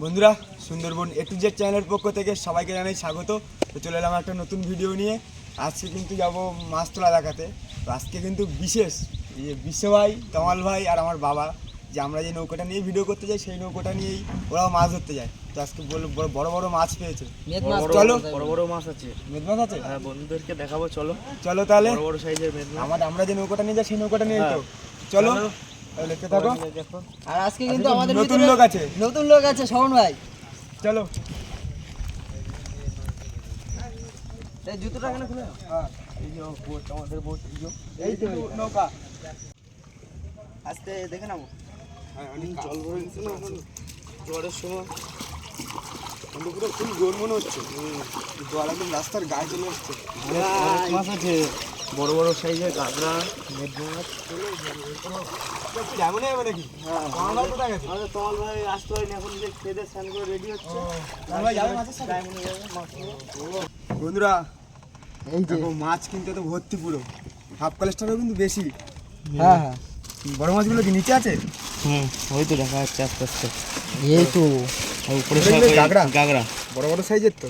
বন্ধুরা, Sundarban A to Z চ্যানেলের পক্ষ থেকে সবাইকে জানাই স্বাগত। তো চলে এলাম একটা নতুন ভিডিও নিয়ে। আজকে কিন্তু যাবো মাছ তোলা দেখাতে। তো আজকে কিন্তু বিশেষ বিশ্ব ভাই, তমাল ভাই আর আমার বাবা যে আমরা যে নৌকাটা নিয়ে ভিডিও করতে যাই সেই নৌকাটা নিয়েই ওরাও মাছ ধরতে যায়। তো আজকে বড় বড় মাছ পেয়েছে। চলো, বড় বড় মাছ আছে। মেদ মাছ আছে? হ্যাঁ, বন্ধুদেরকে দেখাবো। চলো চলো তাহলে। বড় বড় সাইজের মেদ মাছ। আমরা যে নৌকাটা নিয়ে যাই সেই নৌকাটা নিয়ে তো চলো দেখতে থাকো। আর আজকে কিন্তু আমাদের নতুন লোক আছে, শাওন ভাই। চলো। এই জুতোটা কেন খুলে? হ্যাঁ, এই যে বোট, আমাদের বোট। এই তো নৌকা। আজকে দেখে নাও। হ্যাঁ, অনেক জল ভরে গেছে না এখন ঝড়ের সময়। কিন্তু পুরো ফুল জোর মনে হচ্ছে। জল একদম রাস্তার গায়ে চলে আসছে। অনেক মাছ আছে, বড় বড় সাইজের গাগরা, মেদ মাছ। যেমন হবে নাকি? হ্যাঁ, আমরা কোথায় গেছি? আমাদের তমাল ভাই আসতে হয়নি, এখন যে খেতে স্নান করে রেডি হচ্ছে। আমরা যাবে মাছের সাথে? ডায়মন্ডে যাবে মাছ ধরতে। বন্ধুরা, এই যে দেখো মাছ কিন্তু তো ভর্তি পুরো। হাফ কলেস্টারও কিন্তু বেশি। হ্যাঁ হ্যাঁ, বড় মাছগুলো কি নিচে আছে? ওই তো দেখা যাচ্ছে আস্তে আস্তে। এই তো আর উপরে ওটা সব কি ওই গাগরা? গাগরা। বড় বড় সাইজের তো।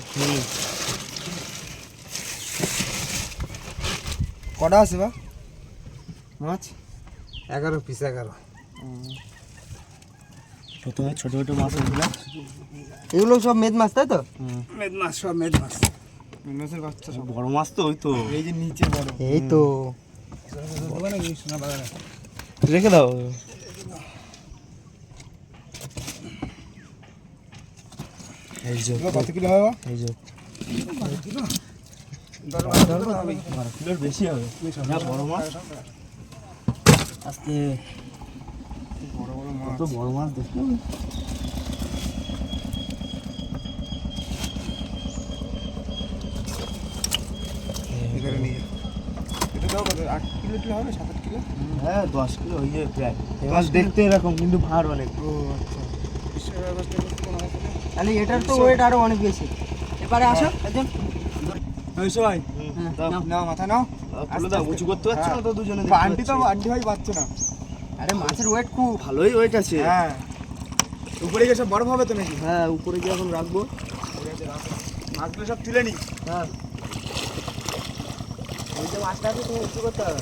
কটা আছে বা মাছ? 11 পিস 11। প্রথমে ছোট ছোট মাছ উঠলো। এগুলো সব মেদ মাছ, তাই তো? মেদ মাছ, সব মেদ মাছ। মেদ মাছের বাচ্চা সব। বড় মাছ তো ওই তো। এই যে নিচে বড়। এই তো রেখে দাও। এই যে এগুলো কত কিলো হবে বা? এই যে 12 কিলোর বেশি হবে না বড় মাছ। আজকে বড় বড় মাছ। কত বড় মাছ দেখো। এখানে নিয়ে যা। এটা দাও কত? 8 কিলো কিলো হবে? 7-8 কিলো? হ্যাঁ 10 কিলো হয়ে যাবে প্রায়। এই মাছ দেখতে এরকম কিন্তু ভার অনেক। ও আচ্ছা। তাহলে এটার তো ওয়েট আরো অনেক বেশি। এবারে আসো একজন। ওই সবাই নাও। নাও, মাথা নাও। তুলে দাও, উঁচু করতে পারছো না তো দুজনে। আন্টি তো আন্টি ভাই পাচ্ছে না। আরে মাছের ওয়েট খুব। ভালোই ওয়েট আছে। হ্যাঁ, উপরে গিয়ে সব বরফ হবে তো নাকি? হ্যাঁ, উপরে গিয়ে এখন রাখবো। মাছগুলো সব তুলে নি। হ্যাঁ, এই যে মাছটা আছে তুমি উঁচু করতে হবে।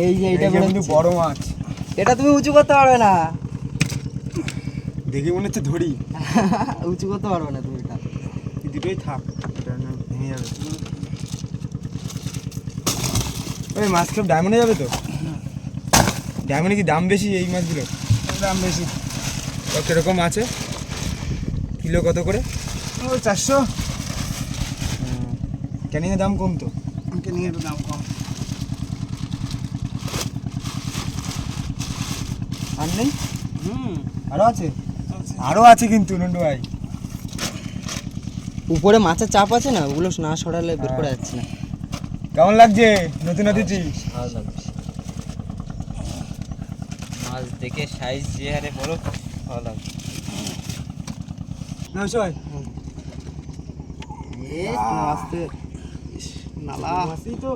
এই যে এটা কিন্তু বড় মাছ। এটা তুমি উঁচু করতে পারবে না। দেখে মনে হচ্ছে ধরি। উঁচু করতে পারবে না তুমি এটা। এই দুটোই থাক, এটা না ভেঙে যাবে। ওই মাছ সব ডায়মন্ডে যাবে তো? ডায়মন্ডে কি দাম বেশি এই মাছগুলো? দাম বেশি। তো কিরকম আছে? কিলো কত করে? ও 400। ক্যানিংয়ের দাম কম তো। ক্যানিংয়ের দাম কম। আর নেই? আরো আছে? আরো আছে কিন্তু নন্টু ভাই। উপরে মাছের চাপ আছে না, ওগুলো না সরালে বের করা যাচ্ছে না। কেমন লাগছে নতুন অতিথি? ভালো লাগছে মাছ দেখে, সাইজ যে হারে বড়, ভালো লাগছে। না সবাই আস্তে নালা মাছই তো।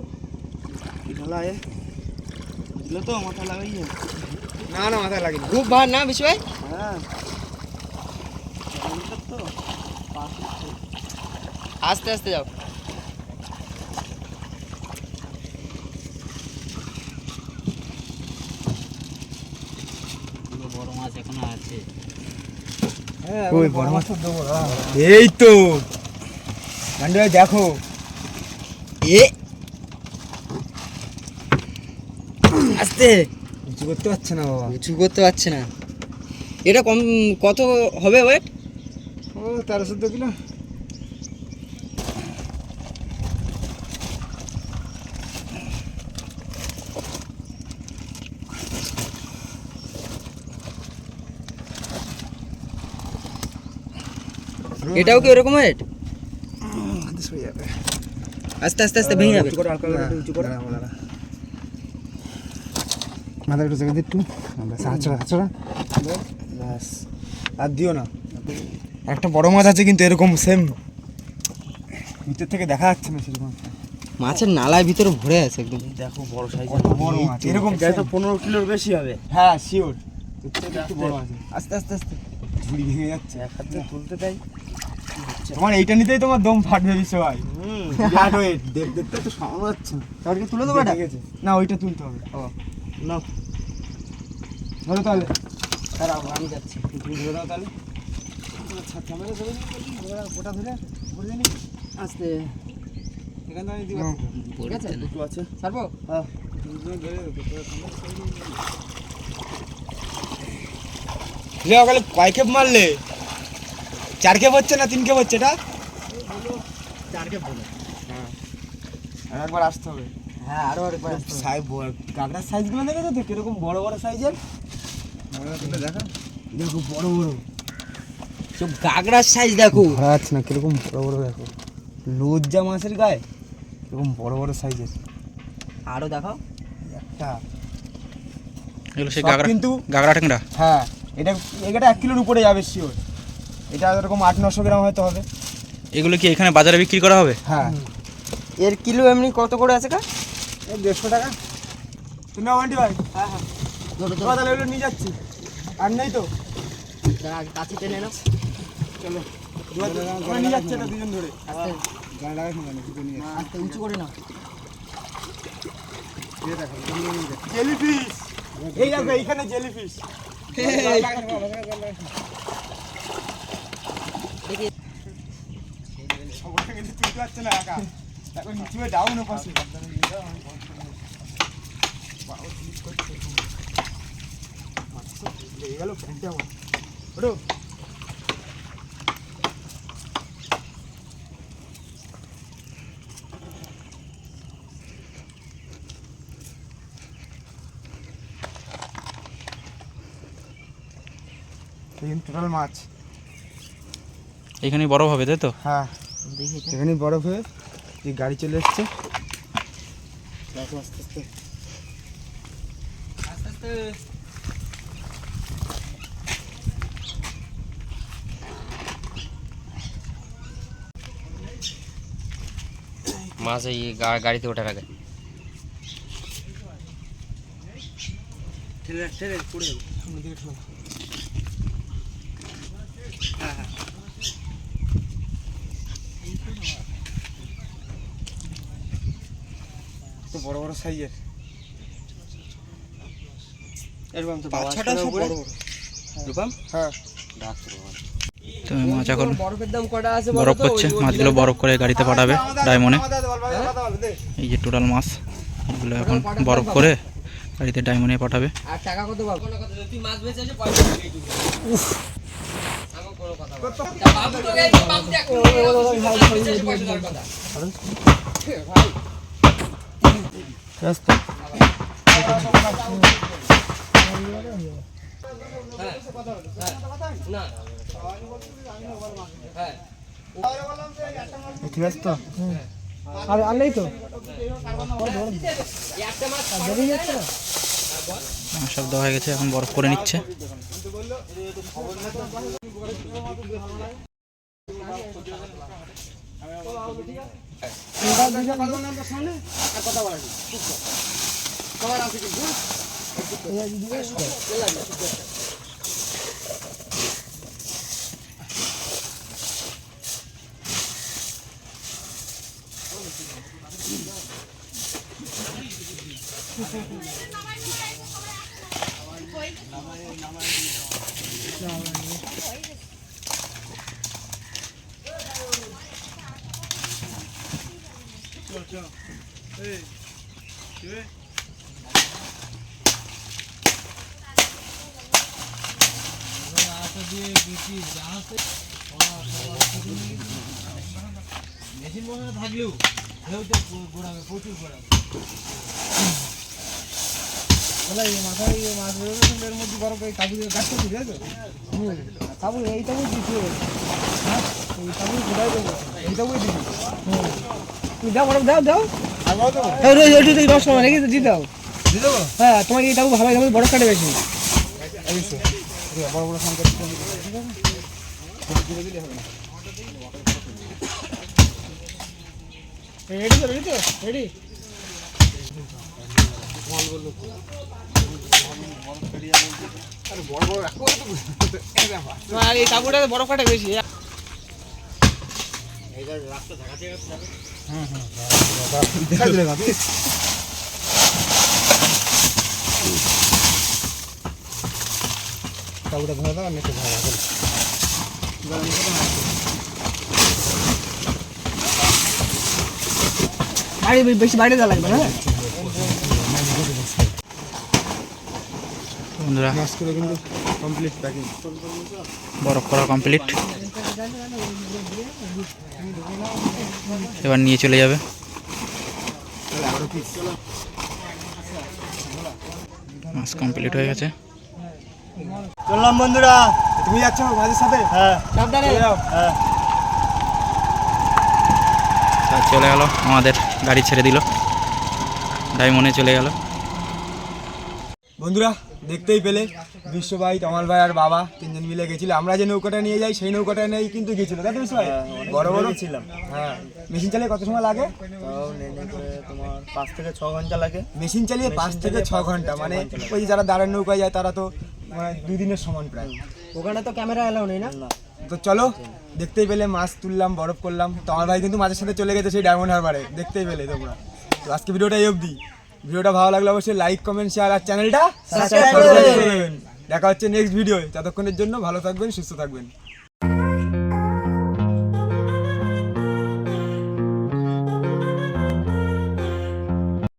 নালা দিলে তো মাথা লাগাইয়ে। না না, মাথায় লাগেনি। খুব ভার না বিষয়। হ্যাঁ, তো আস্তে আস্তে যাও। বড় মাছ এখনো আছে। হ্যাঁ, ওই বড় বড় মাছ তো দেবো। এই তো নন্টু ভাই দেখো। এ আস্তে। উঁচু করতে পারছে না বাবা। উঁচু করতে পারছে না। এটা কম কত হবে ওয়েট? ও 13-14 কিলো। এটাও কি এরকম ওয়েট? সরে যাবে। আস্তে আস্তে আস্তে ভেঙে যাবে। উঁচু করে, হালকা করে উঁচু করে। মাথা একটু জায়গা একটু হাঁচড়া। ব্যাস, আর দিও না। একটা বড় মাছ আছে কিন্তু এরকম সেম, ভিতর থেকে দেখা যাচ্ছে না সেরকম। মাছের নালার ভিতরে ভরে আছে একদম। দেখো বড় সাইজ, বড় মাছ এরকম এটা তো 15 কিলোর বেশি হবে। হ্যাঁ শিওর, একটু বড় আছে। আস্তে আস্তে আস্তে ঝুড়ি ভেঙে যাচ্ছে। এক হাতে তুলতে তাই তোমার এইটা নিতেই তোমার দম ফাটবে বিশ্ব ভাই। হুম বিরাট ওয়েট, দেখতে তো সামনে যাচ্ছে না। তাহলে তুলে দেবো এটা? গেছে না, ওইটা তুলতে হবে। না ধরো তাহলে, দাঁড়াও আমি যাচ্ছি। তুমি ধরে দাও তাহলে। ক্যামেরা ধরে ওটা ধরে ধরে নি আস্তে এখান থেকে দিবা। ঠিক আছে, দুটো আছে। ছাড়বো? হ্যাঁ তুমি ধরে দাও। ওখানে কয় খেপ মারলে? 4 খেপ হচ্ছে না 3 খেপ হচ্ছে এটা? 4 কে বলে। হ্যাঁ, আর একবার আসতে হবে। হ্যাঁ আরো আরেকবার আসতে হবে। সাইজ কাঁকড়ার সাইজগুলো দেখেছো তো কিরকম বড় বড় সাইজের? দেখা দেখো বড় বড়, সব গাগড়ার সাইজ দেখো। ধরা যাচ্ছে না কিরকম বড় বড় দেখো। লজ্জা মাছের গায়ে এরকম বড় বড় সাইজের আরো দেখাও। একটা। এগুলো সেই সব গাগরা কিন্তু গাগরা ট্যাংরা। হ্যাঁ, এটা 1 কিলোর উপরে যাবে শিওর। এটা এরকম 800-900 গ্রাম হয়তো হবে। এগুলো কি এখানে বাজারে বিক্রি করা হবে? হ্যাঁ, এর কিলো এমনি কত করে আছে কা? এই 150 টাকা। তুমি নাও আন্টি ভাই। হ্যাঁ হ্যাঁ ধরো তোমরা তাহলে এগুলো নিয়ে যাচ্ছি। আর নেই তো দাঁড়া আগে কাছে টেনে নাও। চলো, তোমরা নিয়ে যাচ্ছে এটা দুজন ধরে। আস্তে গাড়ি লাগাই না কিছু নিয়ে। আস্তে উঁচু করে নাও। জেলিফিশ, এই দেখো এইখানে জেলিফিশ। দেখি সবাই কিন্তু তুলতে পারছে না একা, এখন নিচে ডাউন পাশে লেগে গেল প্যান্টটা আমার। ওঠো। টোটাল মাছ এখানেই বরফ হবে তাই তো? হ্যাঁ, দেখি এটা। এখানে বরফ হয়ে এই গাড়ি চলে এসছে। দেখো আস্তে আস্তে আস্তে আস্তে মাছ এই গাড়িতে ওঠার আগে ঠেলে ঠেলে পড়ে যাবে। সামনের দিকে ঠেলো। তো বড় বড় সাইজের এরকম তো বাচ্চাটা সব বড় বড়। রূপম হ্যাঁ, তো মাছ এখন বরফের দাম কটা আছে বলো বরফ তো? করছে, মাছগুলো বরফ করে গাড়িতে পাঠাবে ডায়মন্ডে। কথা বল দে। এই যে টোটাল মাছ এগুলো এখন বরফ করে গাড়িতে ডায়মন্ডে পাঠাবে। আর টাকা কত পাবো? কোনো কথা তুই মাছ বেচে এসে পয়সা দিয়ে দিবি। আমার কোনো কথা বল। তা বাবু তো এই বাবু দেখ মাছ বেচে এসে পয়সা দেওয়ার কথা। ভাই রাস্তা না হ্যাঁ ঠিক আছে তো। আর আনলেই তো একটা মাছ বেরিয়ে যাচ্ছে না। সব দেওয়া হয়ে গেছে, এখন বরফ করে নিচ্ছে। তাবু এই তাবু দিচ্ছি হ্যাঁ এই তাবু ঘুরাই দেবো এই তো বই দিবি। তুমি দাও বরফ দাও দাও আর বলো তো হ্যাঁ রোজ ওইটু থেকে 10 টাকা রেখে দিয়ে দাও দিয়ে দেবো। হ্যাঁ তোমার এই তাবু ভালো লাগে বড় কাটে বেশি অবশ্যই বড় বড় সংখ্যা ঠিক আছে। রেডি তো রেডি আর এই তাবুটাতে বরফ কাটে বেশি তাবুটা ধরে দাও নেটে ধরে দাও বাইরে বেশি বাইরে যা লাগবে হ্যাঁ বন্ধুরা মাছগুলো কিন্তু কমপ্লিট প্যাকিং। বরফ করা কমপ্লিট, এবার নিয়ে চলে যাবে। মাছ কমপ্লিট হয়ে গেছে। চললাম বন্ধুরা। তুমি যাচ্ছ মাঝের সাথে? হ্যাঁ সাবধানে চলে যাও। হ্যাঁ তা চলে গেল, আমাদের গাড়ি ছেড়ে দিল, ডায়মন্ডে চলে গেল। বন্ধুরা দেখতেই পেলে বিশ্ব ভাই, তমাল ভাই আর বাবা তিনজন মিলে গেছিল। আমরা যে নৌকাটা নিয়ে যাই সেই নৌকাটা নিয়েই কিন্তু গেছিল, তাই তো বিশ্ব ভাই? বড় বড় ছিলাম। হ্যাঁ, মেশিন চালিয়ে কত সময় লাগে? তাও নেনে করে তোমার 5 থেকে 6 ঘন্টা লাগে। মেশিন চালিয়ে 5 থেকে 6 ঘন্টা, মানে ওই যে যারা দাঁড়ার নৌকায় যায় তারা তো মানে 2 দিনের সমান প্রায়। ওখানে তো ক্যামেরা এলাও নেই না তো চলো দেখতেই পেলে মাছ তুললাম, বরফ করলাম। তমাল ভাই কিন্তু মাঝের সাথে চলে গেছে সেই ডায়মন্ড হারবারে, দেখতেই পেলে তোমরা। তো আজকে ভিডিওটা এই অবধি। ভিডিওটা ভালো লাগলে অবশ্যই লাইক, কমেন্ট, শেয়ার আর চ্যানেলটা সাবস্ক্রাইব করে দেবেন। দেখা হচ্ছে নেক্সট ভিডিও। ততক্ষণের জন্য ভালো থাকবেন, সুস্থ থাকবেন।